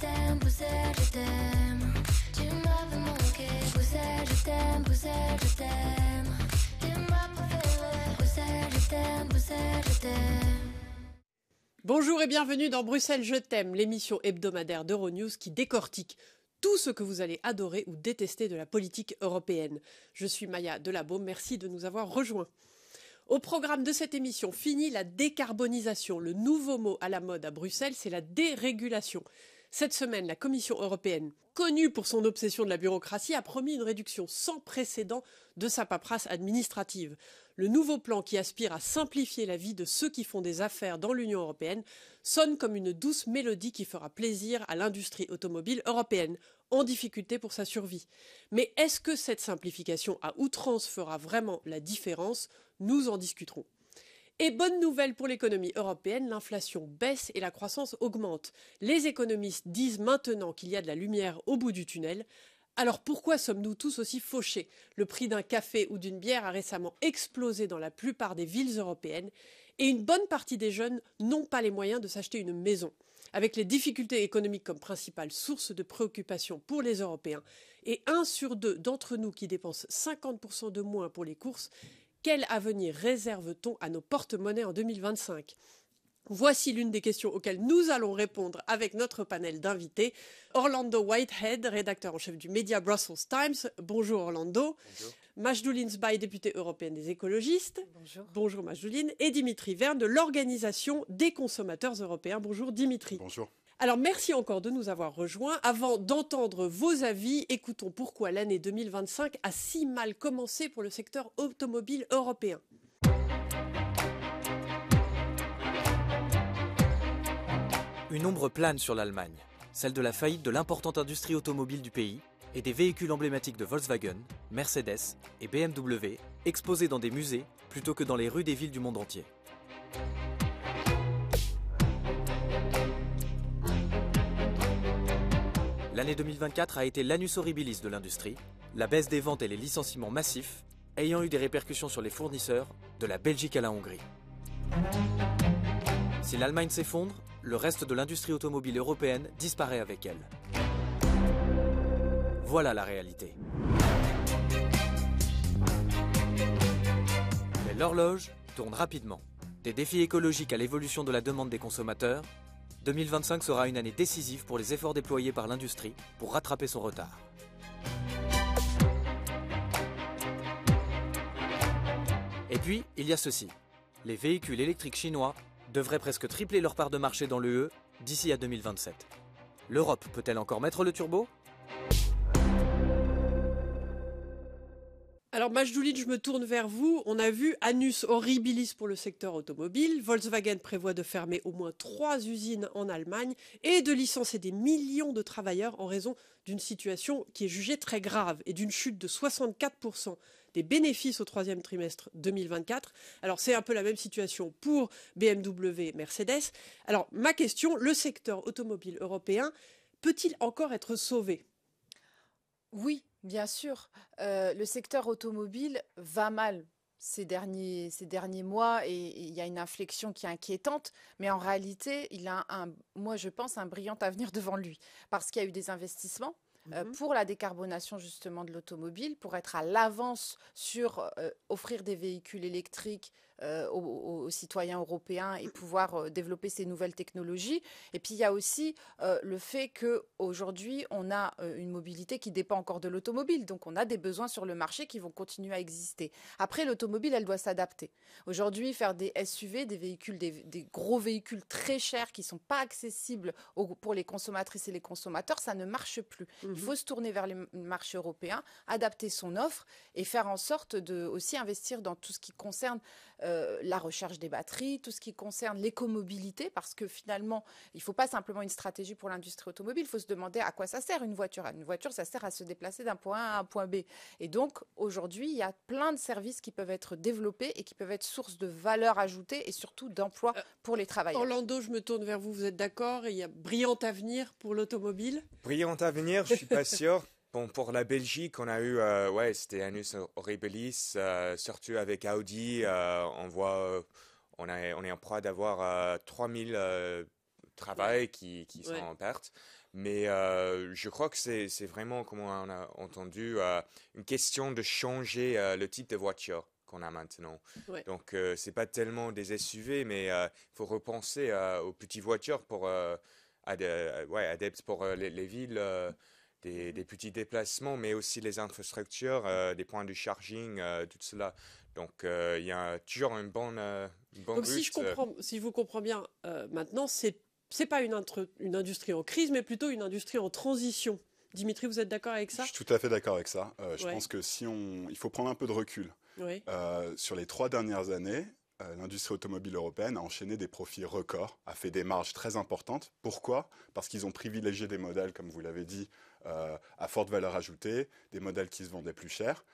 t'aime, Bruxelles, je t'aime. Tu m'avais manqué, Bruxelles, je t'aime, Bruxelles, je t'aime. T'es ma préférée, Bruxelles, je t'aime, Bruxelles, je t'aime. Bonjour et bienvenue dans Bruxelles Je t'aime, l'émission hebdomadaire d'Euronews qui décortique tout ce que vous allez adorer ou détester de la politique européenne. Je suis Maya Delabaume, merci de nous avoir rejoints. Au programme de cette émission, fini la décarbonisation. Le nouveau mot à la mode à Bruxelles, c'est la dérégulation. Cette semaine, la Commission européenne, connue pour son obsession de la bureaucratie, a promis une réduction sans précédent de sa paperasse administrative. Le nouveau plan qui aspire à simplifier la vie de ceux qui font des affaires dans l'Union européenne sonne comme une douce mélodie qui fera plaisir à l'industrie automobile européenne, en difficulté pour sa survie. Mais est-ce que cette simplification à outrance fera vraiment la différence ? Nous en discuterons. Et bonne nouvelle pour l'économie européenne, l'inflation baisse et la croissance augmente. Les économistes disent maintenant qu'il y a de la lumière au bout du tunnel. Alors pourquoi sommes-nous tous aussi fauchés ? Le prix d'un café ou d'une bière a récemment explosé dans la plupart des villes européennes et une bonne partie des jeunes n'ont pas les moyens de s'acheter une maison. Avec les difficultés économiques comme principale source de préoccupation pour les Européens et 1 sur 2 d'entre nous qui dépensent 50% de moins pour les courses, quel avenir réserve-t-on à nos porte-monnaies en 2025 ? Voici l'une des questions auxquelles nous allons répondre avec notre panel d'invités. Orlando Whitehead, rédacteur en chef du média Brussels Times. Bonjour Orlando. Bonjour. Majdoulin Sbaï, députée européenne des écologistes. Bonjour. Bonjour Majdoulin. Et Dimitri Verne de l'Organisation des consommateurs européens. Bonjour Dimitri. Bonjour. Alors merci encore de nous avoir rejoints. Avant d'entendre vos avis, écoutons pourquoi l'année 2025 a si mal commencé pour le secteur automobile européen. Une ombre plane sur l'Allemagne, celle de la faillite de l'importante industrie automobile du pays et des véhicules emblématiques de Volkswagen, Mercedes et BMW exposés dans des musées plutôt que dans les rues des villes du monde entier. L'année 2024 a été l'annus horribilis de l'industrie, la baisse des ventes et les licenciements massifs ayant eu des répercussions sur les fournisseurs de la Belgique à la Hongrie. Si l'Allemagne s'effondre, le reste de l'industrie automobile européenne disparaît avec elle. Voilà la réalité. Mais l'horloge tourne rapidement. Des défis écologiques à l'évolution de la demande des consommateurs, 2025 sera une année décisive pour les efforts déployés par l'industrie pour rattraper son retard. Et puis, il y a ceci. Les véhicules électriques chinois devraient presque tripler leur part de marché dans l'UE d'ici à 2027. L'Europe peut-elle encore mettre le turbo ? Alors Majdoulin, je me tourne vers vous. On a vu annus horribilis pour le secteur automobile. Volkswagen prévoit de fermer au moins 3 usines en Allemagne et de licencier des millions de travailleurs en raison d'une situation qui est jugée très grave et d'une chute de 64% des bénéfices au 3e trimestre 2024. Alors c'est un peu la même situation pour BMW et Mercedes. Alors ma question, le secteur automobile européen peut-il encore être sauvé ? Oui, bien sûr. Le secteur automobile va mal ces derniers mois et il y a une inflexion qui est inquiétante. Mais en réalité, il a moi je pense, un brillant avenir devant lui parce qu'il y a eu des investissements. Pour la décarbonation justement de l'automobile, pour être à l'avance sur offrir des véhicules électriques aux citoyens européens et pouvoir développer ces nouvelles technologies. Et puis il y a aussi le fait qu'aujourd'hui on a une mobilité qui dépend encore de l'automobile, donc on a des besoins sur le marché qui vont continuer à exister. Après l'automobile, elle doit s'adapter. Aujourd'hui, faire des SUV, des véhicules, des gros véhicules très chers qui sont pas accessibles pour les consommatrices et les consommateurs, ça ne marche plus. Il faut se tourner vers les marchés européens, adapter son offre et faire en sorte de aussi investir dans tout ce qui concerne la recherche des batteries, tout ce qui concerne l'écomobilité, parce que finalement, il ne faut pas simplement une stratégie pour l'industrie automobile, il faut se demander à quoi ça sert une voiture. Une voiture, ça sert à se déplacer d'un point A à un point B. Et donc, aujourd'hui, il y a plein de services qui peuvent être développés et qui peuvent être source de valeur ajoutée et surtout d'emploi pour les travailleurs. Orlando, je me tourne vers vous, vous êtes d'accord ? Il y a brillant avenir pour l'automobile ? Brillant avenir, je suis pas sûr. Bon, pour la Belgique, on a eu, c'était annus horribilis, surtout avec Audi, on est en proie d'avoir 3000 travail qui sont en perte. Mais je crois que c'est vraiment, comme on a entendu, une question de changer le type de voiture qu'on a maintenant. Ouais. Donc, c'est pas tellement des SUV, mais il faut repenser aux petites voitures pour adeptes pour les villes, des petits déplacements, mais aussi les infrastructures, des points de charging, tout cela. Donc, il y a toujours une bonne Donc si je vous comprends bien, maintenant, c'est pas une industrie en crise, mais plutôt une industrie en transition. Dimitri, vous êtes d'accord avec ça? Je suis tout à fait d'accord avec ça. Je Ouais. pense que il faut prendre un peu de recul. Oui. Sur les 3 dernières années, l'industrie automobile européenne a enchaîné des profits records, a fait des marges très importantes. Pourquoi? Parce qu'ils ont privilégié des modèles, comme vous l'avez dit, à forte valeur ajoutée, des modèles qui se vendaient plus cher.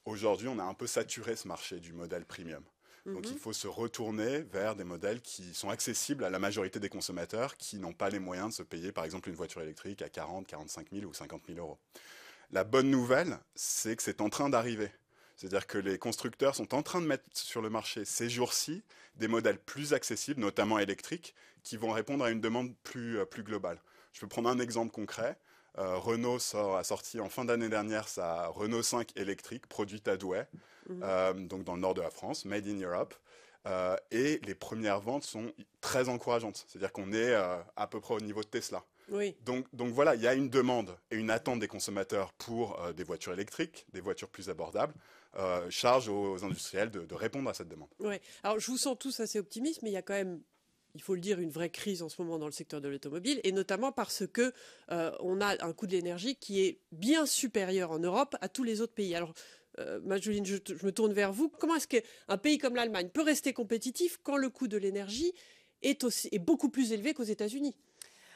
Aujourd'hui, on a un peu saturé ce marché du modèle premium. Donc il faut se retourner vers des modèles qui sont accessibles à la majorité des consommateurs qui n'ont pas les moyens de se payer, par exemple, une voiture électrique à 40, 45 000 ou 50 000 euros. La bonne nouvelle, c'est que c'est en train d'arriver. C'est-à-dire que les constructeurs sont en train de mettre sur le marché ces jours-ci des modèles plus accessibles, notamment électriques, qui vont répondre à une demande plus globale. Je peux prendre un exemple concret. Renault a sorti en fin d'année dernière sa Renault 5 électrique, produite à Douai, donc dans le nord de la France, made in Europe. Et les premières ventes sont très encourageantes. C'est-à-dire qu'on est à peu près au niveau de Tesla. Oui. Donc voilà, il y a une demande et une attente des consommateurs pour des voitures électriques, des voitures plus abordables. Charge aux industriels de répondre à cette demande. Ouais. Alors, je vous sens tous assez optimistes, mais il y a quand même, il faut le dire, une vraie crise en ce moment dans le secteur de l'automobile, et notamment parce que on a un coût de l'énergie qui est bien supérieur en Europe à tous les autres pays. Alors, Majouline, je me tourne vers vous. Comment est-ce qu'un pays comme l'Allemagne peut rester compétitif quand le coût de l'énergie est beaucoup plus élevé qu'aux États-Unis?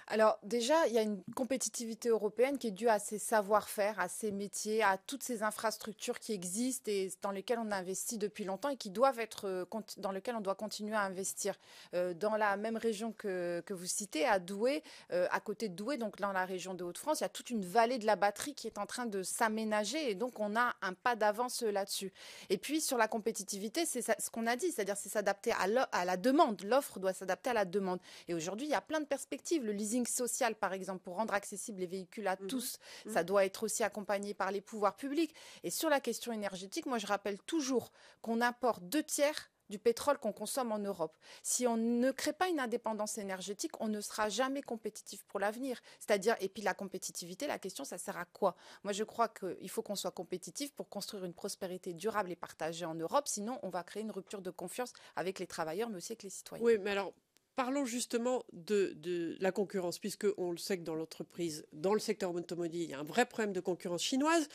Alors déjà, il y a une compétitivité européenne qui est due à ses savoir-faire, à ses métiers, à toutes ces infrastructures qui existent et dans lesquelles on investit depuis longtemps et qui doivent être dans lesquelles on doit continuer à investir. Dans la même région que vous citez, à Douai, à côté de Douai, donc dans la région de Hauts-de-France, il y a toute une vallée de la batterie qui est en train de s'aménager et donc on a un pas d'avance là-dessus. Et puis sur la compétitivité, c'est ce qu'on a dit, c'est-à-dire c'est s'adapter à la demande. L'offre doit s'adapter à la demande. Et aujourd'hui, il y a plein de perspectives. Le leasing social, par exemple, pour rendre accessibles les véhicules à tous, ça doit être aussi accompagné par les pouvoirs publics. Et sur la question énergétique, moi, je rappelle toujours qu'on importe 2/3 du pétrole qu'on consomme en Europe. Si on ne crée pas une indépendance énergétique, on ne sera jamais compétitif pour l'avenir. C'est-à-dire, et puis la compétitivité, la question, ça sert à quoi? Moi, je crois qu'il faut qu'on soit compétitif pour construire une prospérité durable et partagée en Europe. Sinon, on va créer une rupture de confiance avec les travailleurs, mais aussi avec les citoyens. Oui, mais alors, parlons justement de la concurrence, puisque on le sait que dans l'entreprise, dans le secteur automobile, il y a un vrai problème de concurrence chinoise.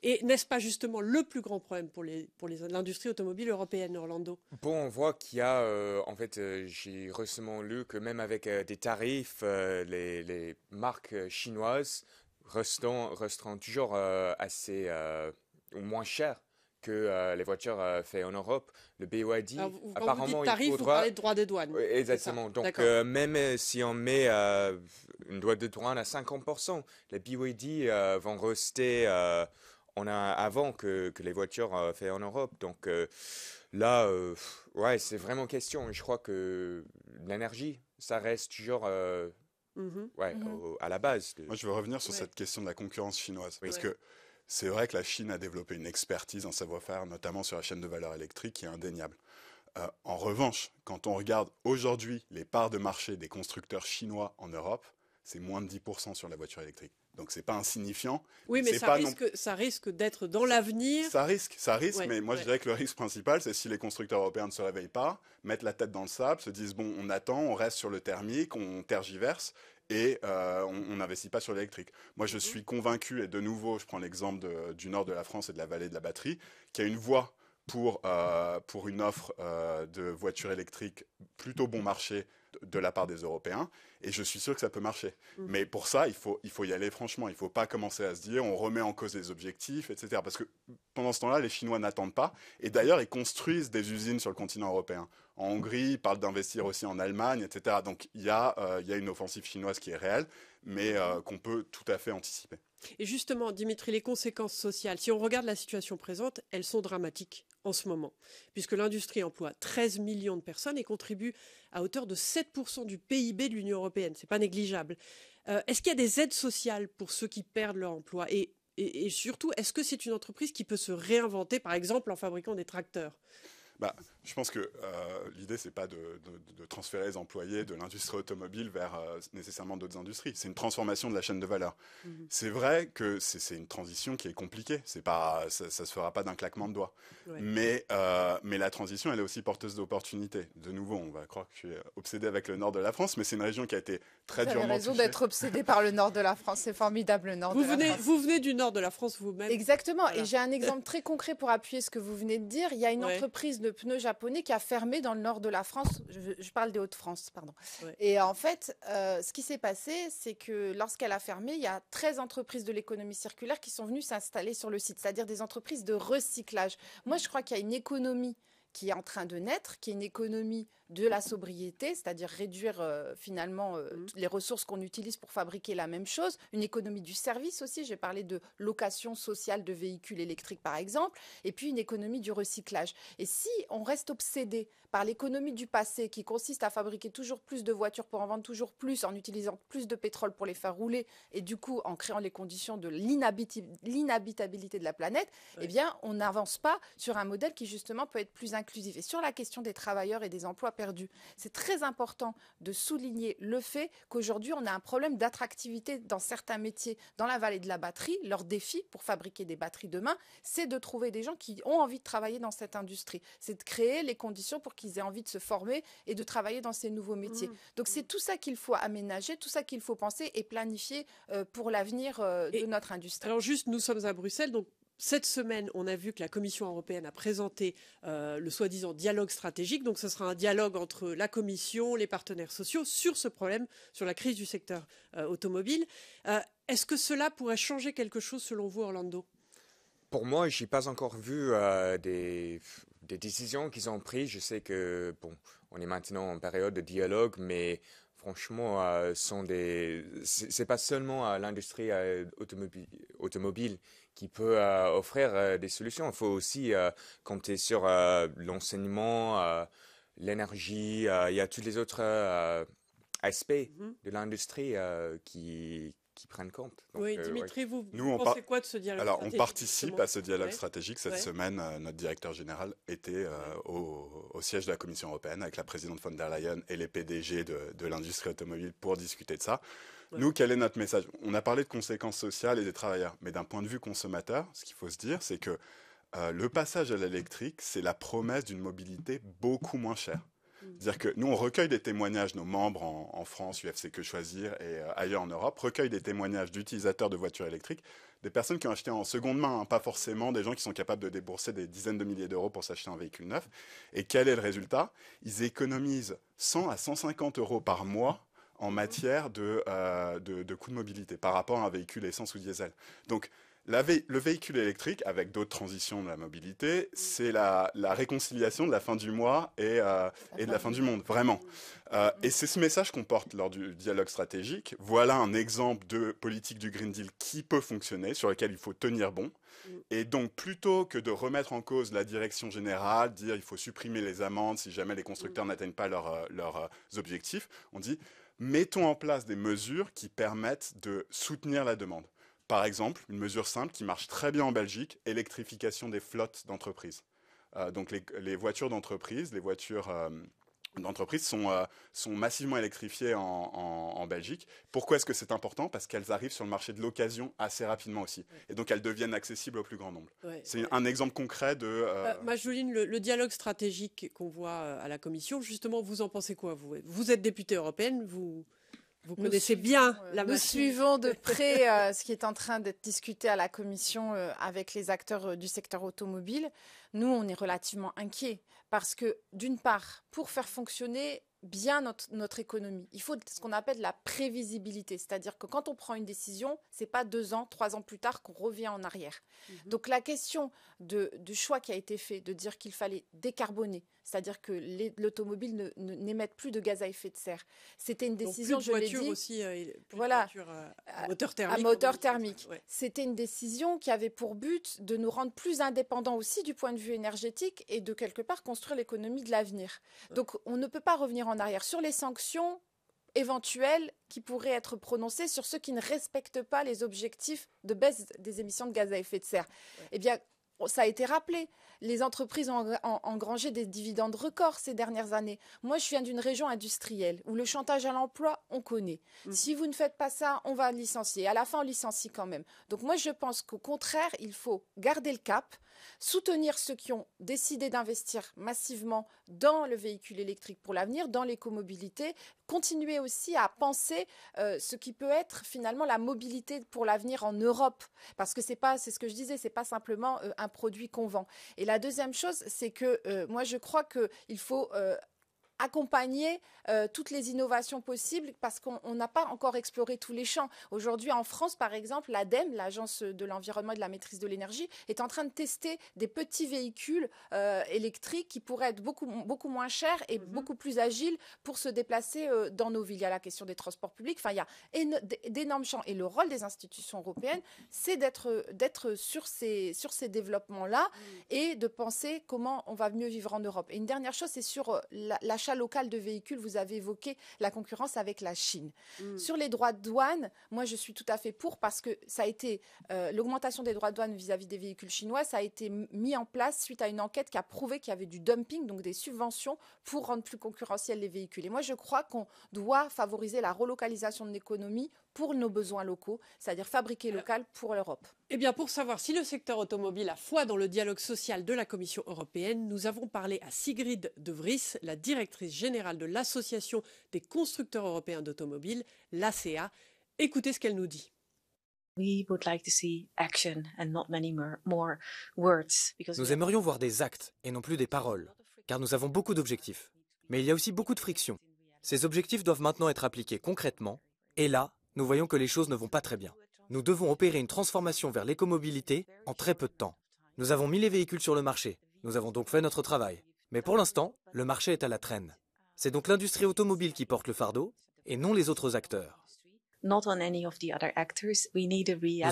Et n'est-ce pas justement le plus grand problème pour l'industrie automobile européenne, Orlando? Bon, on voit qu'il y a, en fait, j'ai récemment lu que même avec des tarifs, les marques chinoises resteront toujours assez ou moins chères que les voitures faites en Europe. Le BYD, Alors, quand apparemment, vous dites tarif, vous parlez de droit de douane. Oui, exactement. Donc, même si on met une droit de douane à 50%, les BYD vont rester avant que les voitures faites en Europe. Donc, là, ouais, c'est vraiment question. Je crois que l'énergie, ça reste toujours à la base. Moi, je veux revenir sur cette question de la concurrence chinoise. Oui. Parce que c'est vrai que la Chine a développé une expertise, un savoir-faire, notamment sur la chaîne de valeur électrique, qui est indéniable. En revanche, quand on regarde aujourd'hui les parts de marché des constructeurs chinois en Europe, c'est moins de 10% sur la voiture électrique. Donc, c'est pas insignifiant. Oui, mais ça risque d'être dans l'avenir. Ça risque, Ouais, mais moi, je dirais que le risque principal, c'est si les constructeurs européens ne se réveillent pas, mettent la tête dans le sable, se disent, bon, on attend, on reste sur le thermique, on tergiverse, et on n'investit pas sur l'électrique. Moi, je suis convaincu, et de nouveau, je prends l'exemple du nord de la France et de la vallée de la batterie, qu'il y a une voie pour une offre de voitures électriques plutôt bon marché de la part des Européens, et je suis sûr que ça peut marcher. Mais pour ça, il faut y aller franchement. Il ne faut pas commencer à se dire on remet en cause les objectifs, etc. Parce que pendant ce temps-là, les Chinois n'attendent pas. Et d'ailleurs, ils construisent des usines sur le continent européen. En Hongrie, ils parlent d'investir aussi en Allemagne, etc. Donc il y a une offensive chinoise qui est réelle, mais qu'on peut tout à fait anticiper. Et justement, Dimitri, les conséquences sociales, si on regarde la situation présente, elles sont dramatiques en ce moment, puisque l'industrie emploie 13 millions de personnes et contribue à hauteur de 7% du PIB de l'Union européenne. C'est pas négligeable. Est-ce qu'il y a des aides sociales pour ceux qui perdent leur emploi et surtout, est-ce que c'est une entreprise qui peut se réinventer, par exemple, en fabriquant des tracteurs ? Je pense que l'idée, c'est pas de transférer les employés de l'industrie automobile vers nécessairement d'autres industries. C'est une transformation de la chaîne de valeur. C'est vrai que c'est une transition qui est compliquée. Ça se fera pas d'un claquement de doigts. Ouais. Mais la transition, elle est aussi porteuse d'opportunités. De nouveau, on va croire que je suis obsédé avec le nord de la France, mais c'est une région qui a été très durement touchée. Vous avez raison d'être obsédé par le nord de la France. C'est formidable, le nord de la France. Vous venez du nord de la France vous-même. Exactement. Voilà. Et j'ai un exemple très concret pour appuyer ce que vous venez de dire. Il y a une entreprise de pneus japonais qui a fermé dans le nord de la France. Je parle des Hauts-de-France, pardon. Ouais. Et en fait, ce qui s'est passé, c'est que lorsqu'elle a fermé, il y a 13 entreprises de l'économie circulaire qui sont venues s'installer sur le site, c'est-à-dire des entreprises de recyclage. Moi, je crois qu'il y a une économie qui est en train de naître, qui est une économie de la sobriété, c'est-à-dire réduire finalement les ressources qu'on utilise pour fabriquer la même chose, une économie du service aussi, j'ai parlé de location sociale de véhicules électriques par exemple, et puis une économie du recyclage. Et si on reste obsédé par l'économie du passé qui consiste à fabriquer toujours plus de voitures pour en vendre toujours plus, en utilisant plus de pétrole pour les faire rouler, et du coup en créant les conditions de l'inhabitabilité de la planète, eh bien on n'avance pas sur un modèle qui justement peut être plus inclusif. Et sur la question des travailleurs et des emplois perdus, c'est très important de souligner le fait qu'aujourd'hui on a un problème d'attractivité dans certains métiers dans la vallée de la batterie. Leur défi pour fabriquer des batteries demain, c'est de trouver des gens qui ont envie de travailler dans cette industrie. C'est de créer les conditions pour qu'ils aient envie de se former et de travailler dans ces nouveaux métiers. Donc c'est tout ça qu'il faut aménager, tout ça qu'il faut penser et planifier pour l'avenir de notre industrie. Alors juste, nous sommes à Bruxelles, donc cette semaine, on a vu que la Commission européenne a présenté le soi-disant dialogue stratégique. Donc, ce sera un dialogue entre la Commission, les partenaires sociaux sur ce problème, sur la crise du secteur automobile. Est-ce que cela pourrait changer quelque chose selon vous, Orlando ? Pour moi, je n'ai pas encore vu des décisions qu'ils ont prises. Je sais que, on est maintenant en période de dialogue, mais franchement, c'est pas seulement l'industrie automobile qui peut offrir des solutions. Il faut aussi compter sur l'enseignement, l'énergie. Il y a tous les autres aspects de l'industrie qui prennent compte. Donc, oui, Dimitri, vous Nous, pensez quoi de ce dialogue stratégique ? Alors, on participe à ce dialogue stratégique. Cette semaine, notre directeur général était au siège de la Commission européenne avec la présidente von der Leyen et les PDG de l'industrie automobile pour discuter de ça. Nous, quel est notre message ? On a parlé de conséquences sociales et des travailleurs, mais d'un point de vue consommateur, ce qu'il faut se dire, c'est que le passage à l'électrique, c'est la promesse d'une mobilité beaucoup moins chère. C'est-à-dire que nous, on recueille des témoignages, nos membres en France, UFC Que Choisir et ailleurs en Europe, recueillent des témoignages d'utilisateurs de voitures électriques, des personnes qui ont acheté en seconde main, hein, pas forcément des gens qui sont capables de débourser des dizaines de milliers d'euros pour s'acheter un véhicule neuf. Et quel est le résultat ? Ils économisent 100 à 150 euros par mois en matière de coûts de mobilité par rapport à un véhicule essence ou diesel. Donc, le véhicule électrique, avec d'autres transitions de la mobilité, c'est la réconciliation de la fin du mois et de la fin du monde, vraiment. Et c'est ce message qu'on porte lors du dialogue stratégique. Voilà un exemple de politique du Green Deal qui peut fonctionner, sur lequel il faut tenir bon. Et donc, plutôt que de remettre en cause la direction générale, dire il faut supprimer les amendes si jamais les constructeurs n'atteignent pas leurs objectifs, on dit mettons en place des mesures qui permettent de soutenir la demande. Par exemple, une mesure simple qui marche très bien en Belgique, électrification des flottes d'entreprises. Donc les voitures d'entreprise, sont massivement électrifiées en Belgique. Pourquoi est-ce que c'est important ? Parce qu'elles arrivent sur le marché de l'occasion assez rapidement aussi. Et donc elles deviennent accessibles au plus grand nombre. C'est un exemple concret de... Majouline, le dialogue stratégique qu'on voit à la Commission, justement, vous en pensez quoi ? Vous êtes députée européenne, vous connaissez bien la machine. Nous suivons de près ce qui est en train d'être discuté à la Commission avec les acteurs du secteur automobile. Nous, on est relativement inquiets parce que, d'une part, pour faire fonctionner bien notre économie. Il faut ce qu'on appelle la prévisibilité, c'est-à-dire que quand on prend une décision, c'est pas 2 ans, 3 ans plus tard qu'on revient en arrière. Donc la question du choix qui a été fait de dire qu'il fallait décarboner, c'est-à-dire que l'automobile n'émette plus de gaz à effet de serre, c'était une décision, donc, plus de je l'ai dit, aussi, plus voilà, de voitures à moteur thermique. À moteur thermique. Ouais. C'était une décision qui avait pour but de nous rendre plus indépendants aussi du point de vue énergétique et de quelque part construire l'économie de l'avenir. Ouais. Donc on ne peut pas revenir en arrière sur les sanctions éventuelles qui pourraient être prononcées sur ceux qui ne respectent pas les objectifs de baisse des émissions de gaz à effet de serre. Ouais. Eh bien, ça a été rappelé, les entreprises ont engrangé des dividendes records ces dernières années. Moi, je viens d'une région industrielle où le chantage à l'emploi, on connaît. Si vous ne faites pas ça, on va licencier. À la fin, on licencie quand même. Donc moi, je pense qu'au contraire, il faut garder le cap, soutenir ceux qui ont décidé d'investir massivement dans le véhicule électrique pour l'avenir, dans l'écomobilité, continuer aussi à penser ce qui peut être finalement la mobilité pour l'avenir en Europe, parce que c'est ce que je disais, c'est pas simplement un produit qu'on vend. Et la deuxième chose, c'est que moi je crois qu'il faut accompagner toutes les innovations possibles parce qu'on n'a pas encore exploré tous les champs. Aujourd'hui, en France, par exemple, l'ADEME, l'Agence de l'environnement et de la maîtrise de l'énergie, est en train de tester des petits véhicules électriques qui pourraient être beaucoup moins chers et beaucoup plus agiles pour se déplacer dans nos villes. Il y a la question des transports publics. Enfin, il y a d'énormes champs. Et le rôle des institutions européennes, c'est d'être sur ces développements-là et de penser comment on va mieux vivre en Europe. Et une dernière chose, c'est sur l'achat local de véhicules. Vous avez évoqué la concurrence avec la Chine. Sur les droits de douane, moi je suis tout à fait pour parce que ça a été l'augmentation des droits de douane vis-à-vis des véhicules chinois, ça a été mis en place suite à une enquête qui a prouvé qu'il y avait du dumping, donc des subventions pour rendre plus concurrentiels les véhicules. Et moi je crois qu'on doit favoriser la relocalisation de l'économie pour nos besoins locaux, c'est-à-dire fabriquer local pour l'Europe. Eh bien, pour savoir si le secteur automobile a foi dans le dialogue social de la Commission européenne, nous avons parlé à Sigrid de Vries, la directrice générale de l'Association des constructeurs européens d'automobiles, l'ACEA. Écoutez ce qu'elle nous dit. Nous aimerions voir des actes et non plus des paroles, car nous avons beaucoup d'objectifs. Mais il y a aussi beaucoup de frictions. Ces objectifs doivent maintenant être appliqués concrètement, et là, nous voyons que les choses ne vont pas très bien. Nous devons opérer une transformation vers l'écomobilité en très peu de temps. Nous avons mis les véhicules sur le marché. Nous avons donc fait notre travail. Mais pour l'instant, le marché est à la traîne. C'est donc l'industrie automobile qui porte le fardeau et non les autres acteurs. Nous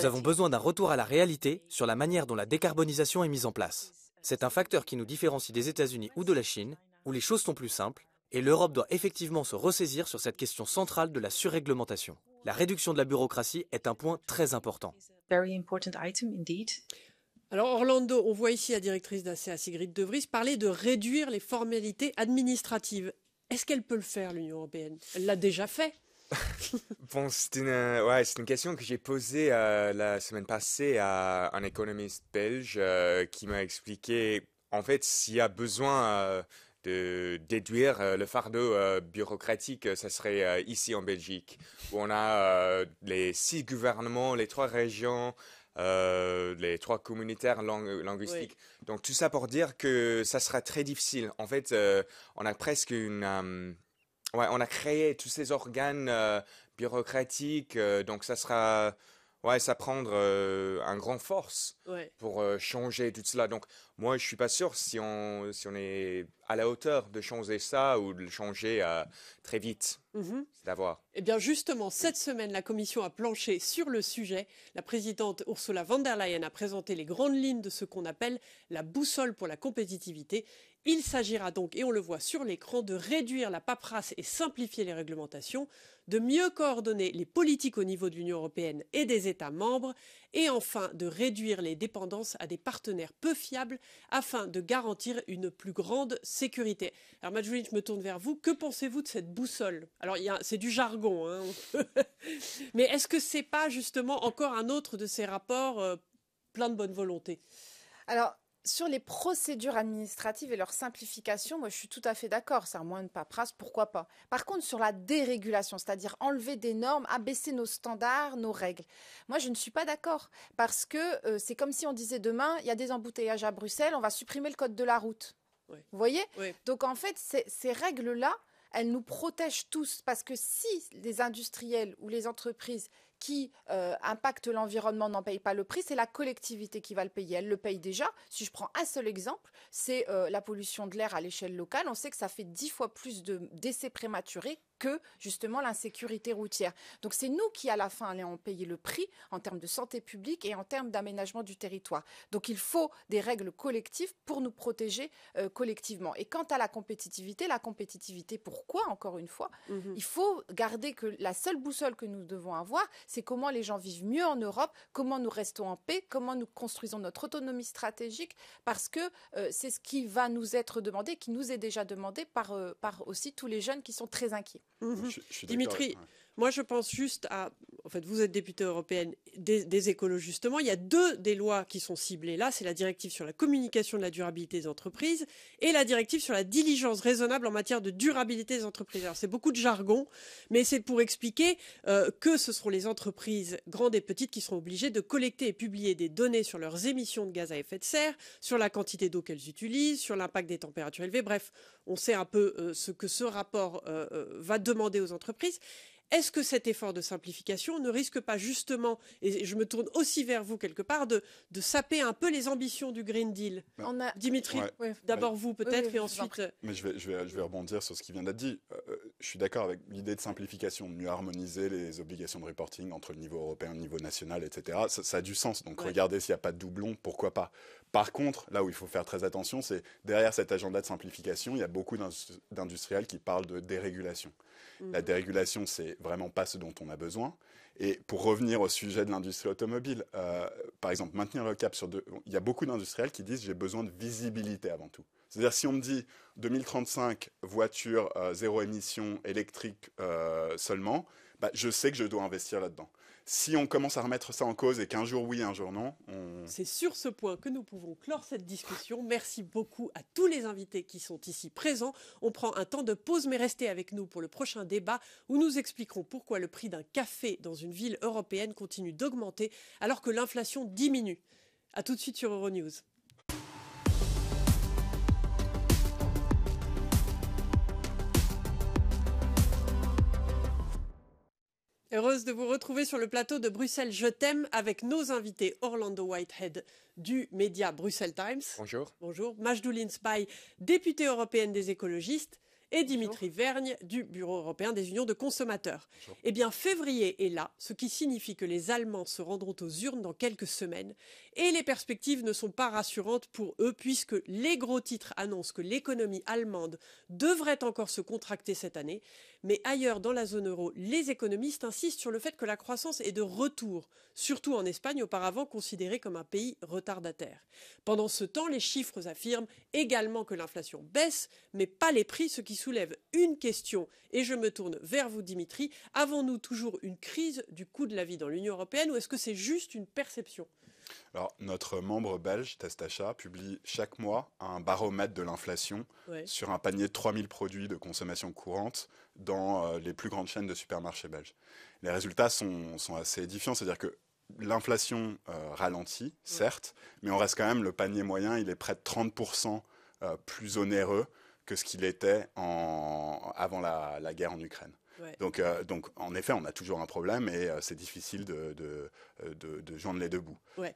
avons besoin d'un retour à la réalité sur la manière dont la décarbonisation est mise en place. C'est un facteur qui nous différencie des États-Unis ou de la Chine, où les choses sont plus simples, et l'Europe doit effectivement se ressaisir sur cette question centrale de la surréglementation. La réduction de la bureaucratie est un point très important. Alors Orlando, on voit ici la directrice d'ACEA, Sigrid de Vries, parler de réduire les formalités administratives. Est-ce qu'elle peut le faire, l'Union européenne? Elle l'a déjà fait. Bon, c'est une question que j'ai posée la semaine passée à un économiste belge qui m'a expliqué, en fait, s'il y a besoin de déduire le fardeau bureaucratique, ça serait ici en Belgique, où on a les 6 gouvernements, les 3 régions, les 3 communautaires linguistiques. Oui. Donc tout ça pour dire que ça sera très difficile. En fait, on a presque on a créé tous ces organes bureaucratiques, donc ça sera... ça prendre un grand force pour changer tout cela. Donc, moi, je suis pas sûr si on est à la hauteur de changer ça ou de le changer très vite. C'est à voir. Eh bien, justement, cette semaine, la Commission a planché sur le sujet. La présidente Ursula von der Leyen a présenté les grandes lignes de ce qu'on appelle la boussole pour la compétitivité. Il s'agira donc, et on le voit sur l'écran, de réduire la paperasse et simplifier les réglementations, de mieux coordonner les politiques au niveau de l'Union européenne et des États membres, et enfin de réduire les dépendances à des partenaires peu fiables afin de garantir une plus grande sécurité. Alors Majouline, je me tourne vers vous. Que pensez-vous de cette boussole? Alors c'est du jargon, hein. Mais est-ce que c'est pas justement encore un autre de ces rapports plein de bonne volonté? Alors, sur les procédures administratives et leur simplification, moi je suis tout à fait d'accord, c'est un moins de paperasse, pourquoi pas. Par contre, sur la dérégulation, c'est-à-dire enlever des normes, abaisser nos standards, nos règles, moi je ne suis pas d'accord, parce que c'est comme si on disait demain, il y a des embouteillages à Bruxelles, on va supprimer le code de la route. Oui. Vous voyez? Oui. Donc en fait, ces règles-là, elle nous protège tous. Parce que si les industriels ou les entreprises qui impactent l'environnement n'en payent pas le prix, c'est la collectivité qui va le payer. Elle le paye déjà. Si je prends un seul exemple, c'est la pollution de l'air à l'échelle locale. On sait que ça fait 10 fois plus de décès prématurés que justement l'insécurité routière. Donc c'est nous qui à la fin allons payer le prix en termes de santé publique et en termes d'aménagement du territoire. Donc il faut des règles collectives pour nous protéger collectivement. Et quant à la compétitivité, pourquoi encore une fois, il faut garder que la seule boussole que nous devons avoir, c'est comment les gens vivent mieux en Europe, comment nous restons en paix, comment nous construisons notre autonomie stratégique, parce que c'est ce qui va nous être demandé, qui nous est déjà demandé par aussi tous les jeunes qui sont très inquiets. Je suis Dimitri, moi je pense juste à... En fait, vous êtes députée européenne des écolos, justement. Il y a deux des lois qui sont ciblées là. C'est la directive sur la communication de la durabilité des entreprises et la directive sur la diligence raisonnable en matière de durabilité des entreprises. Alors, c'est beaucoup de jargon, mais c'est pour expliquer que ce seront les entreprises grandes et petites qui seront obligées de collecter et publier des données sur leurs émissions de gaz à effet de serre, sur la quantité d'eau qu'elles utilisent, sur l'impact des températures élevées. Bref, on sait un peu ce que ce rapport va demander aux entreprises. Est-ce que cet effort de simplification ne risque pas justement, et je me tourne aussi vers vous quelque part, de saper un peu les ambitions du Green Deal? Dimitri, d'abord vous peut-être, et ensuite... Mais je vais rebondir sur ce qui vient d'être dit. Je suis d'accord avec l'idée de simplification, de mieux harmoniser les obligations de reporting entre le niveau européen et le niveau national, etc. Ça a du sens, donc regardez s'il n'y a pas de doublon, pourquoi pas. Par contre, là où il faut faire très attention, c'est derrière cet agenda de simplification, il y a beaucoup d'industriels qui parlent de dérégulation. La dérégulation, c'est vraiment pas ce dont on a besoin. Et pour revenir au sujet de l'industrie automobile, par exemple, maintenir le cap sur il y a beaucoup d'industriels qui disent j'ai besoin de visibilité avant tout. C'est-à-dire si on me dit 2035, voiture zéro émission électrique seulement, je sais que je dois investir là-dedans. Si on commence à remettre ça en cause et qu'un jour oui, un jour non, C'est sur ce point que nous pouvons clore cette discussion. Merci beaucoup à tous les invités qui sont ici présents. On prend un temps de pause, mais restez avec nous pour le prochain débat où nous expliquerons pourquoi le prix d'un café dans une ville européenne continue d'augmenter alors que l'inflation diminue. A tout de suite sur Euronews. Heureuse de vous retrouver sur le plateau de Bruxelles Je t'aime avec nos invités Orlando Whitehead du média Brussels Times. Bonjour. Bonjour. Majdoulin Spay, députée européenne des écologistes. Et Dimitri Vergne du Bureau européen des unions de consommateurs. Bonjour. Eh bien, février est là, ce qui signifie que les Allemands se rendront aux urnes dans quelques semaines. Et les perspectives ne sont pas rassurantes pour eux, puisque les gros titres annoncent que l'économie allemande devrait encore se contracter cette année. Mais ailleurs dans la zone euro, les économistes insistent sur le fait que la croissance est de retour, surtout en Espagne, auparavant considérée comme un pays retardataire. Pendant ce temps, les chiffres affirment également que l'inflation baisse, mais pas les prix, ce qui soulève une question. Et je me tourne vers vous, Dimitri. Avons-nous toujours une crise du coût de la vie dans l'Union européenne ou est-ce que c'est juste une perception ? Alors, notre membre belge, Testachat, publie chaque mois un baromètre de l'inflation sur un panier de 3000 produits de consommation courante dans les plus grandes chaînes de supermarchés belges. Les résultats sont assez édifiants, c'est-à-dire que l'inflation ralentit, certes, mais on reste quand même, le panier moyen, il est près de 30% plus onéreux que ce qu'il était avant la guerre en Ukraine. Ouais. Donc, en effet, on a toujours un problème et c'est difficile de joindre les deux bouts. Ouais.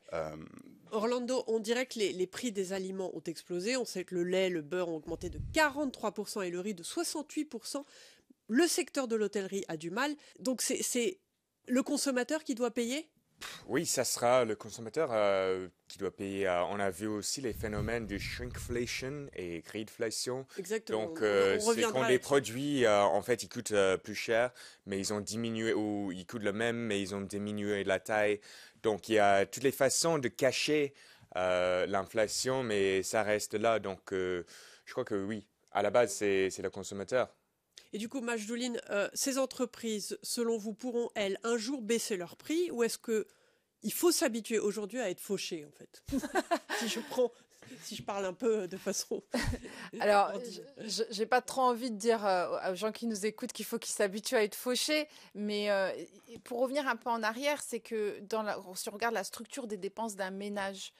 Orlando, on dirait que les prix des aliments ont explosé. On sait que le lait, le beurre ont augmenté de 43% et le riz de 68%. Le secteur de l'hôtellerie a du mal. Donc, c'est le consommateur qui doit payer ? Oui, ça sera le consommateur qui doit payer. On a vu aussi les phénomènes de shrinkflation et greedflation. Exactement. Donc, c'est quand les produits, en fait, ils coûtent plus cher, mais ils ont diminué, ou ils coûtent le même, mais ils ont diminué la taille. Donc, il y a toutes les façons de cacher l'inflation, mais ça reste là. Donc, je crois que oui, à la base, c'est le consommateur. Et du coup, Majdoulin, ces entreprises, selon vous, pourront, elles, un jour baisser leur prix ou est-ce qu'il faut s'habituer aujourd'hui à être fauché, en fait si je parle un peu de façon... Alors, je n'ai pas trop envie de dire aux gens qui nous écoutent qu'il faut qu'ils s'habituent à être fauchés, mais pour revenir un peu en arrière, c'est que si on regarde la structure des dépenses d'un ménage,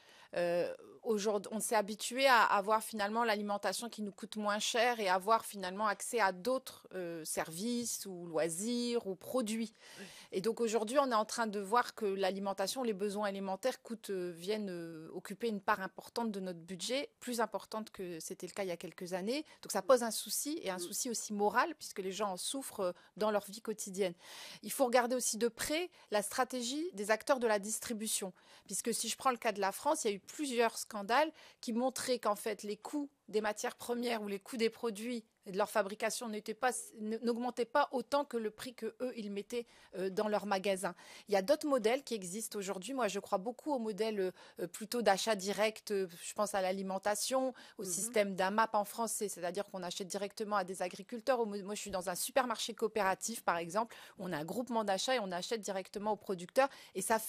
aujourd'hui, on s'est habitué à avoir finalement l'alimentation qui nous coûte moins cher et avoir finalement accès à d'autres services ou loisirs ou produits. Et donc aujourd'hui, on est en train de voir que l'alimentation, les besoins alimentaires viennent occuper une part importante de notre budget, plus importante que c'était le cas il y a quelques années. Donc ça pose un souci, et un souci aussi moral, puisque les gens en souffrent dans leur vie quotidienne. Il faut regarder aussi de près la stratégie des acteurs de la distribution, puisque si je prends le cas de la France, il y a eu plusieurs scandales qui montraient qu'en fait les coûts des matières premières ou les coûts des produits et de leur fabrication n'augmentaient pas autant que le prix qu'eux, ils mettaient dans leurs magasins. Il y a d'autres modèles qui existent aujourd'hui. Moi, je crois beaucoup au modèle plutôt d'achat direct. Je pense à l'alimentation, au système d'AMAP en France, c'est-à-dire qu'on achète directement à des agriculteurs. Moi, je suis dans un supermarché coopératif, par exemple. On a un groupement d'achat et on achète directement aux producteurs. Et ça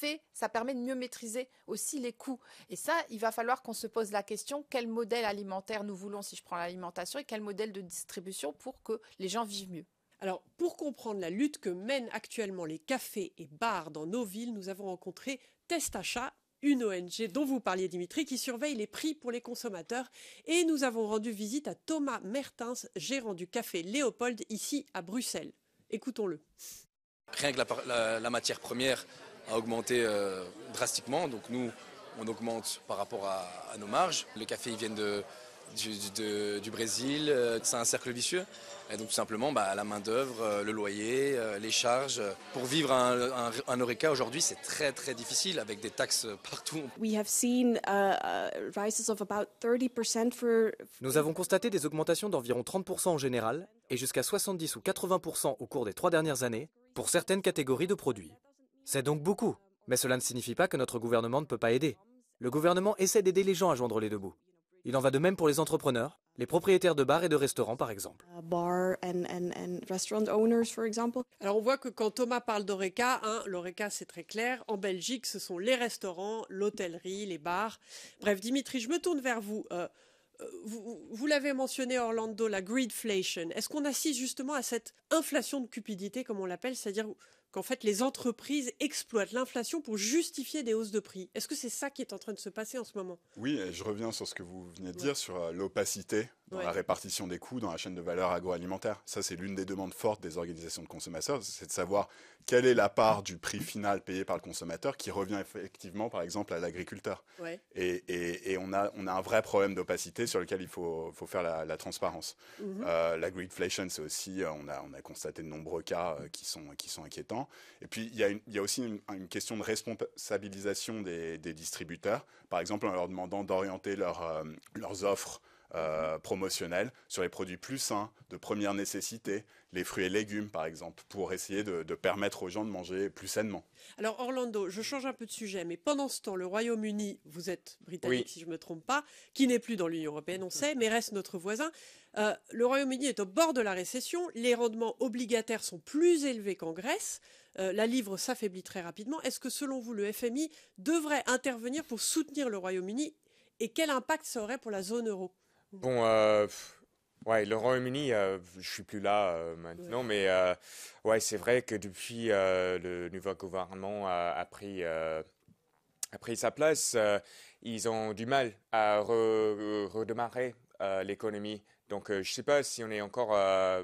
permet de mieux maîtriser aussi les coûts. Et ça, il va falloir qu'on se pose la question, quel modèle alimentaire nous voulons, si je prends l'alimentation, et quel modèle de distribution pour que les gens vivent mieux. Alors, pour comprendre la lutte que mènent actuellement les cafés et bars dans nos villes, nous avons rencontré Test Achat, une ONG dont vous parliez, Dimitri, qui surveille les prix pour les consommateurs. Et nous avons rendu visite à Thomas Mertens, gérant du café Léopold, ici à Bruxelles. Écoutons-le. Rien que la matière première a augmenté drastiquement. Donc nous, on augmente par rapport à nos marges. Les cafés, ils viennent du Brésil, c'est un cercle vicieux. Et donc tout simplement, la main-d'œuvre, le loyer, les charges. Pour vivre un Horeca aujourd'hui, c'est très très difficile avec des taxes partout. Nous avons constaté des augmentations d'environ 30% en général et jusqu'à 70 ou 80% au cours des 3 dernières années pour certaines catégories de produits. C'est donc beaucoup, mais cela ne signifie pas que notre gouvernement ne peut pas aider. Le gouvernement essaie d'aider les gens à joindre les deux bouts. Il en va de même pour les entrepreneurs, les propriétaires de bars et de restaurants par exemple. Alors on voit que quand Thomas parle d'Horeca, l'Horeca c'est très clair, en Belgique ce sont les restaurants, l'hôtellerie, les bars. Bref, Dimitri, je me tourne vers vous. Vous l'avez mentionné, Orlando, la greedflation. Est-ce qu'on assiste justement à cette inflation de cupidité, comme on l'appelle, c'est-à-dire qu'en fait les entreprises exploitent l'inflation pour justifier des hausses de prix? Est-ce que c'est ça qui est en train de se passer en ce moment? Oui, et je reviens sur ce que vous venez de dire, sur l'opacité dans la répartition des coûts dans la chaîne de valeur agroalimentaire. Ça, c'est l'une des demandes fortes des organisations de consommateurs, c'est de savoir quelle est la part du prix final payé par le consommateur qui revient effectivement, par exemple, à l'agriculteur. Ouais. Et on a un vrai problème d'opacité sur lequel il faut faire la transparence. La greedflation, c'est aussi, on a constaté de nombreux cas qui sont inquiétants. Et puis, il y a aussi une question de responsabilisation des distributeurs, par exemple en leur demandant d'orienter leurs offres promotionnels sur les produits plus sains, de première nécessité, les fruits et légumes par exemple, pour essayer de permettre aux gens de manger plus sainement. Alors Orlando, je change un peu de sujet, mais pendant ce temps, le Royaume-Uni, vous êtes britannique si je ne me trompe pas, qui n'est plus dans l'Union européenne, on sait, mais reste notre voisin. Le Royaume-Uni est au bord de la récession, les rendements obligataires sont plus élevés qu'en Grèce, la livre s'affaiblit très rapidement. Est-ce que selon vous, le FMI devrait intervenir pour soutenir le Royaume-Uni et quel impact ça aurait pour la zone euro? Bon, le Royaume-Uni, je suis plus là maintenant, mais c'est vrai que depuis le nouveau gouvernement a pris sa place, ils ont du mal à redémarrer l'économie. Donc, je ne sais pas si on est encore à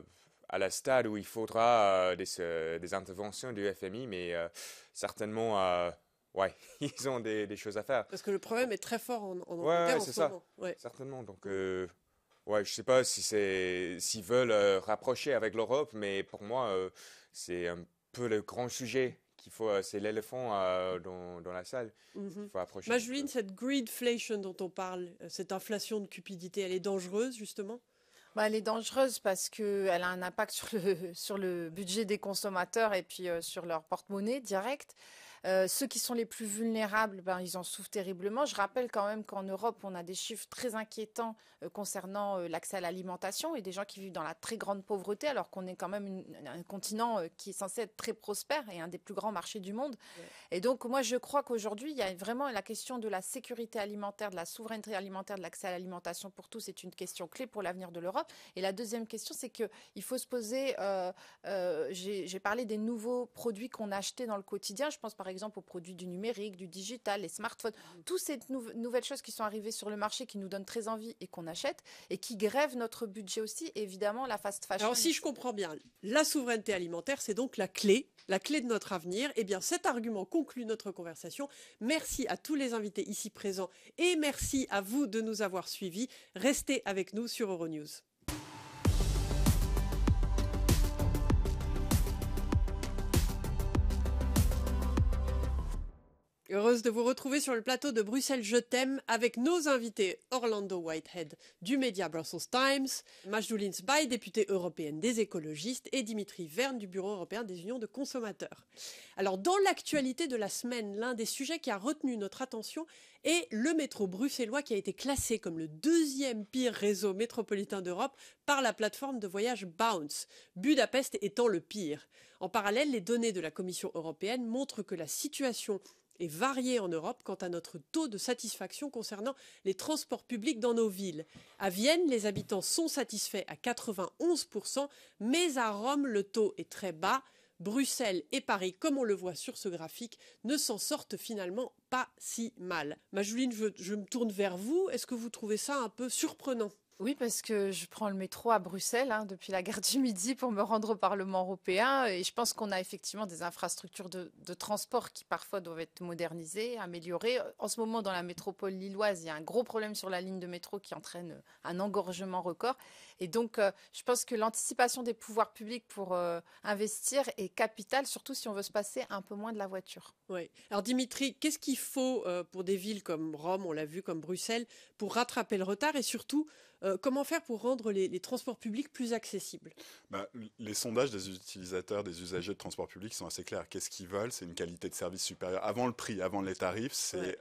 la stade où il faudra des interventions du FMI, mais certainement. Ils ont des choses à faire. Parce que le problème est très fort en Angleterre en ce moment. Ouais, certainement. Donc, je ne sais pas s'ils veulent rapprocher avec l'Europe, mais pour moi, c'est un peu le grand sujet c'est l'éléphant dans la salle. Il faut approcher. Majuline, cette greedflation dont on parle, cette inflation de cupidité, elle est dangereuse justement? Elle est dangereuse parce qu'elle a un impact sur le budget des consommateurs et puis sur leur porte-monnaie direct. Ceux qui sont les plus vulnérables, ils en souffrent terriblement. Je rappelle quand même qu'en Europe, on a des chiffres très inquiétants concernant l'accès à l'alimentation et des gens qui vivent dans la très grande pauvreté, alors qu'on est quand même un continent qui est censé être très prospère et un des plus grands marchés du monde. Ouais. Et donc, moi, je crois qu'aujourd'hui, il y a vraiment la question de la sécurité alimentaire, de la souveraineté alimentaire, de l'accès à l'alimentation pour tous. C'est une question clé pour l'avenir de l'Europe. Et la deuxième question, c'est qu'il faut se poser... j'ai parlé des nouveaux produits qu'on a achetés dans le quotidien. Je pense par exemple, aux produits du numérique, du digital, les smartphones, toutes ces nouvelles choses qui sont arrivées sur le marché, qui nous donnent très envie et qu'on achète, et qui grèvent notre budget aussi, et évidemment la fast fashion. Alors si je comprends bien, la souveraineté alimentaire, c'est donc la clé de notre avenir. Eh bien, cet argument conclut notre conversation. Merci à tous les invités ici présents et merci à vous de nous avoir suivis. Restez avec nous sur Euronews. Heureuse de vous retrouver sur le plateau de Bruxelles Je t'aime avec nos invités Orlando Whitehead du média Brussels Times, Majdoulin Sbaï, députée européenne des écologistes, et Dimitri Verne du Bureau européen des unions de consommateurs. Alors, dans l'actualité de la semaine, l'un des sujets qui a retenu notre attention est le métro bruxellois qui a été classé comme le 2e pire réseau métropolitain d'Europe par la plateforme de voyage Bounce, Budapest étant le pire. En parallèle, les données de la Commission européenne montrent que la situation est variée en Europe quant à notre taux de satisfaction concernant les transports publics dans nos villes. À Vienne, les habitants sont satisfaits à 91%, mais à Rome, le taux est très bas. Bruxelles et Paris, comme on le voit sur ce graphique, ne s'en sortent finalement pas si mal. Majouline, je me tourne vers vous. Est-ce que vous trouvez ça un peu surprenant ? Oui, parce que je prends le métro à Bruxelles depuis la gare du Midi pour me rendre au Parlement européen et je pense qu'on a effectivement des infrastructures de transport qui parfois doivent être modernisées, améliorées. En ce moment, dans la métropole lilloise, il y a un gros problème sur la ligne de métro qui entraîne un engorgement record. Et donc, je pense que l'anticipation des pouvoirs publics pour investir est capitale, surtout si on veut se passer un peu moins de la voiture. Oui. Alors Dimitri, qu'est-ce qu'il faut pour des villes comme Rome, on l'a vu, comme Bruxelles, pour rattraper le retard et surtout, comment faire pour rendre les transports publics plus accessibles ? Les sondages des utilisateurs, des usagers de transport public sont assez clairs. Qu'est-ce qu'ils veulent ? C'est une qualité de service supérieure. Avant le prix, avant les tarifs, c'est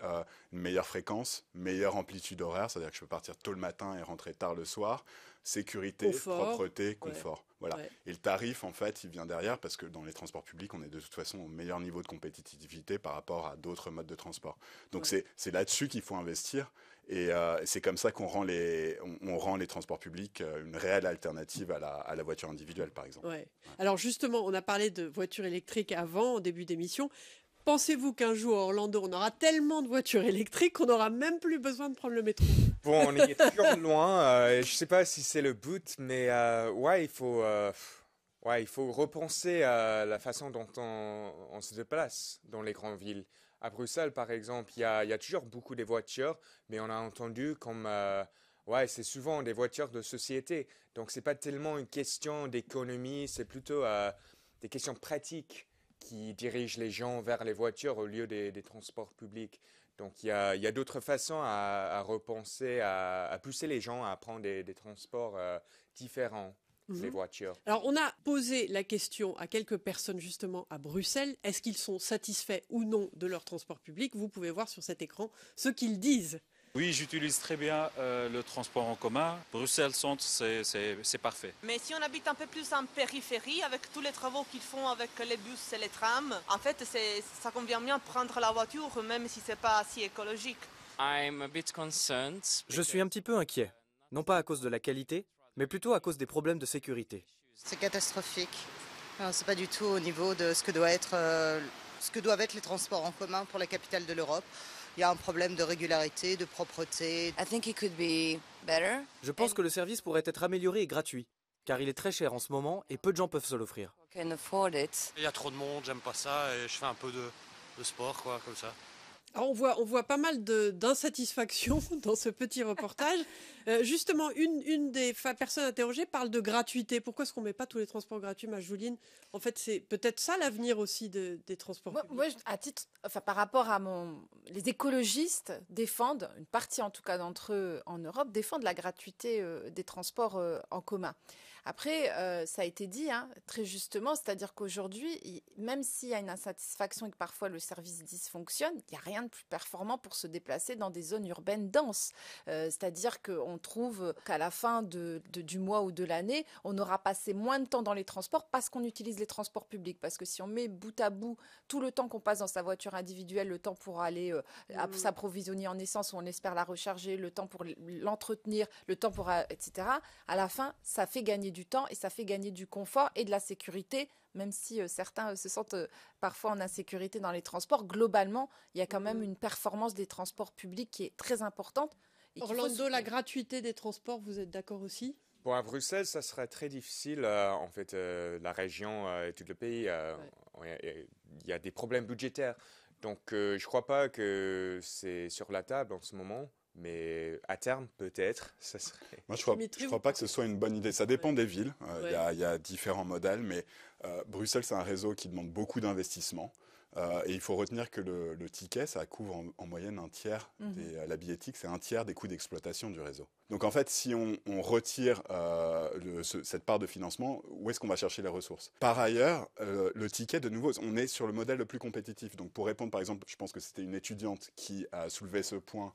une meilleure fréquence, meilleure amplitude horaire, c'est-à-dire que je peux partir tôt le matin et rentrer tard le soir. Sécurité, confort, propreté, confort. Ouais. Voilà. Ouais. Et le tarif, en fait, il vient derrière parce que dans les transports publics, on est de toute façon au meilleur niveau de compétitivité par rapport à d'autres modes de transport. Donc c'est là-dessus qu'il faut investir. Et c'est comme ça qu'on rend on rend les transports publics une réelle alternative à la voiture individuelle, par exemple. Ouais. Alors justement, on a parlé de voitures électriques avant, au début d'émission. Pensez-vous qu'un jour, à Orlando, on aura tellement de voitures électriques qu'on n'aura même plus besoin de prendre le métro ? Bon, on est toujours loin. Je ne sais pas si c'est le but, mais il faut repenser la façon dont on se déplace dans les grandes villes. À Bruxelles, par exemple, il y a toujours beaucoup de voitures, mais on a entendu comme c'est souvent des voitures de société. Donc, ce n'est pas tellement une question d'économie, c'est plutôt des questions pratiques qui dirigent les gens vers les voitures au lieu des transports publics. Donc, il y a d'autres façons à repenser, à pousser les gens à prendre des transports différents. Les voitures. Alors, on a posé la question à quelques personnes justement à Bruxelles. Est-ce qu'ils sont satisfaits ou non de leur transport public ? Vous pouvez voir sur cet écran ce qu'ils disent. Oui, j'utilise très bien le transport en commun. Bruxelles Centre, c'est parfait. Mais si on habite un peu plus en périphérie, avec tous les travaux qu'ils font avec les bus et les trams, en fait, ça convient bien de prendre la voiture, même si c'est pas si écologique. Je suis un petit peu inquiet. Non pas à cause de la qualité, mais plutôt à cause des problèmes de sécurité. C'est catastrophique. C'est pas du tout au niveau de ce que doivent être les transports en commun pour la capitale de l'Europe. Il y a un problème de régularité, de propreté. Je pense que le service pourrait être amélioré et gratuit, car il est très cher en ce moment et peu de gens peuvent se l'offrir. Il y a trop de monde, j'aime pas ça et je fais un peu de sport, comme ça. Alors on voit pas mal d'insatisfaction dans ce petit reportage. Justement, une des personnes interrogées parle de gratuité. Pourquoi est-ce qu'on ne met pas tous les transports gratuits, Majouline ? En fait, c'est peut-être ça l'avenir aussi des transports publics. Moi, par rapport à les écologistes défendent, une partie en tout cas d'entre eux en Europe, défendent la gratuité des transports en commun. Après, ça a été dit très justement, c'est-à-dire qu'aujourd'hui, même s'il y a une insatisfaction et que parfois le service dysfonctionne, il n'y a rien de plus performant pour se déplacer dans des zones urbaines denses. C'est-à-dire qu'on trouve qu'à la fin du mois ou de l'année, on aura passé moins de temps dans les transports parce qu'on utilise les transports publics. Parce que si on met bout à bout tout le temps qu'on passe dans sa voiture individuelle, le temps pour aller s'approvisionner en essence ou on espère la recharger, le temps pour l'entretenir, le temps pour etc., à la fin, ça fait gagner du temps et ça fait gagner du confort et de la sécurité, même si certains se sentent parfois en insécurité dans les transports. Globalement, il y a quand même une performance des transports publics qui est très importante. Orlando, la gratuité des transports, vous êtes d'accord aussi ? Bon, à Bruxelles, ça serait très difficile. En fait, la région et tout le pays, il y a des problèmes budgétaires. Donc, je ne crois pas que c'est sur la table en ce moment. Mais à terme, peut-être, ça serait... Moi, je ne crois pas que ce soit une bonne idée. Ça dépend des villes. Il y a différents modèles, mais Bruxelles, c'est un réseau qui demande beaucoup d'investissement. Et il faut retenir que le ticket, ça couvre en moyenne un tiers, la billettique, c'est un tiers des coûts d'exploitation du réseau. Donc en fait, si on retire cette part de financement, où est-ce qu'on va chercher les ressources ? Par ailleurs, le ticket, de nouveau, on est sur le modèle le plus compétitif. Donc pour répondre, par exemple, je pense que c'était une étudiante qui a soulevé ce point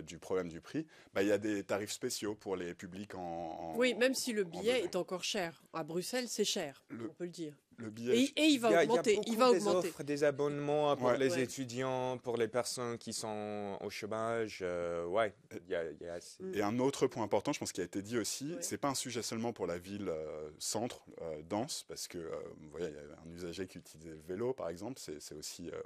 du problème du prix, il y a des tarifs spéciaux pour les publics en oui, même si le billet est encore cher. À Bruxelles, c'est cher, on peut le dire. Le billet, et il va augmenter. Il y a beaucoup des offres, des abonnements pour les étudiants, pour les personnes qui sont au chômage. Il y a assez. Et un autre point important, je pense, qui a été dit aussi, c'est pas un sujet seulement pour la ville centre dense, parce que vous voyez, il y a un usager qui utilisait le vélo, par exemple, c'est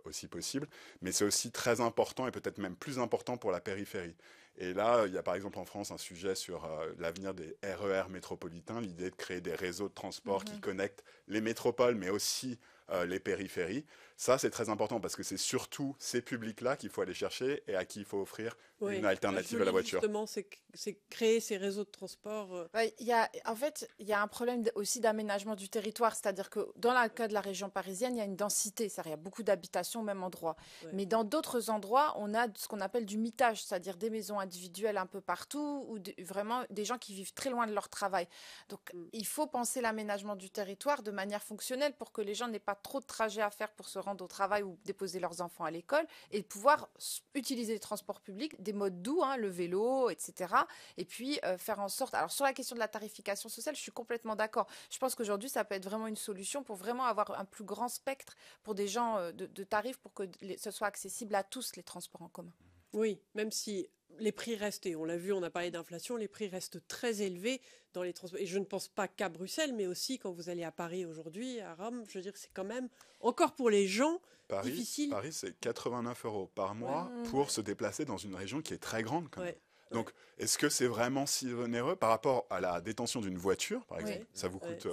aussi possible, mais c'est aussi très important et peut-être même plus important pour la périphérie. Et là, il y a par exemple en France un sujet sur l'avenir des RER métropolitains, l'idée de créer des réseaux de transport qui connectent les métropoles, mais aussi les périphéries. Ça, c'est très important parce que c'est surtout ces publics-là qu'il faut aller chercher et à qui il faut offrir une alternative à la voiture. Justement, c'est créer ces réseaux de transport. Il y a un problème aussi d'aménagement du territoire, c'est-à-dire que dans le cas de la région parisienne, il y a une densité, il y a beaucoup d'habitations au même endroit. Mais dans d'autres endroits, on a ce qu'on appelle du mitage, c'est-à-dire des maisons individuelles un peu partout ou vraiment des gens qui vivent très loin de leur travail. Donc, il faut penser l'aménagement du territoire de manière fonctionnelle pour que les gens n'aient pas trop de trajets à faire pour se rendre au travail ou déposer leurs enfants à l'école et pouvoir utiliser les transports publics, des modes doux, le vélo, etc. Et puis faire en sorte... Alors sur la question de la tarification sociale, je suis complètement d'accord. Je pense qu'aujourd'hui, ça peut être vraiment une solution pour vraiment avoir un plus grand spectre pour des gens de tarifs pour que ce soit accessible à tous, les transports en commun. Oui, même si les prix restent, et on l'a vu, on a parlé d'inflation, les prix restent très élevés dans les transports. Et je ne pense pas qu'à Bruxelles, mais aussi quand vous allez à Paris aujourd'hui, à Rome, je veux dire, c'est quand même, encore pour les gens, difficile. Paris, c'est 89 € par mois pour se déplacer dans une région qui est très grande quand même. Donc, est-ce que c'est vraiment si onéreux par rapport à la détention d'une voiture, par exemple ? Ça vous coûte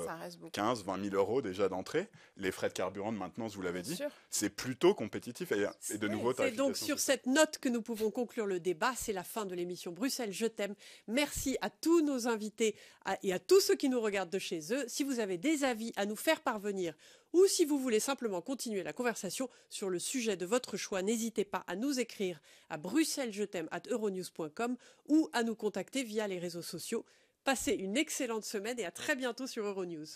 15, 20 000 € déjà d'entrée. Les frais de carburant de maintenance, vous l'avez dit, c'est plutôt compétitif. Et de nouveau, c'est donc sur cette note que nous pouvons conclure le débat. C'est la fin de l'émission Bruxelles, je t'aime. Merci à tous nos invités et à tous ceux qui nous regardent de chez eux. Si vous avez des avis à nous faire parvenir, ou si vous voulez simplement continuer la conversation sur le sujet de votre choix, n'hésitez pas à nous écrire à bruxellesjet'aime@euronews.com ou à nous contacter via les réseaux sociaux. Passez une excellente semaine et à très bientôt sur Euronews.